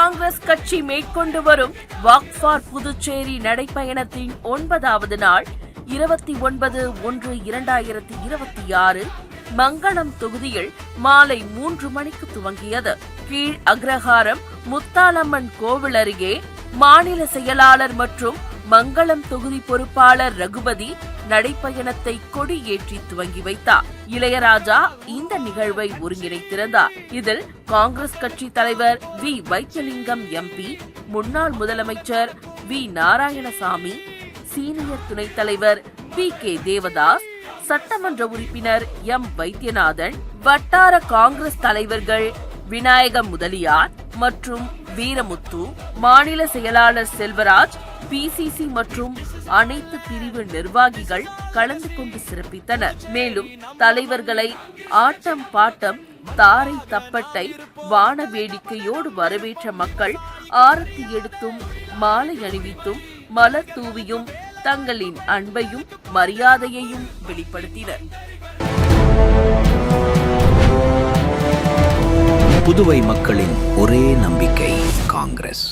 காங்கிரஸ் கட்சி மேற்கொண்டு வரும் வாக் ஃபார் புதுச்சேரி நடைப்பயணத்தின் 9வது நாள் 29/1/2026 மங்களம் தொகுதியில் மாலை 3 மணிக்கு துவங்கியது. கீழ் அக்ரஹாரம் முத்தாலம்மன் கோவில் அருகே மாநில செயலாளர் மற்றும் மங்களம் தொகுதி பொறுப்பாளர் ரகுபதி நடைப்பயணத்தை கொடியேற்றி துவங்கி வைத்தார். இளையராஜா இந்த நிகழ்வை ஒருங்கிணைத்திருந்தார். இதில் காங்கிரஸ் கட்சி தலைவர் வி. வைத்தியலிங்கம் MP, முன்னாள் முதலமைச்சர் வி. நாராயணசாமி, சீனியர் துணைத் தலைவர் P.K. தேவதாஸ், சட்டமன்ற உறுப்பினர் M. வைத்தியநாதன், வட்டார காங்கிரஸ் தலைவர்கள் விநாயகம் முதலியார் மற்றும் வீரமுத்து, மாநில செயலாளர் செல்வராஜ், PCC மற்றும் அனைத்து பிரிவு நிர்வாகிகள் கலந்து கொண்டு சிறப்பித்தனர். மேலும் தலைவர்களை ஆட்டம் பாட்டம் தாரை தப்பட்டை வான வேடிக்கையோடு வரவேற்ற மக்கள் ஆரத்தி எடுத்தும் மாலை அணிவித்தும் மலர் தூவியும் தங்களின் அன்பையும் மரியாதையையும் வெளிப்படுத்தினர். புதுவை மக்களின் ஒரே நம்பிக்கை காங்கிரஸ்.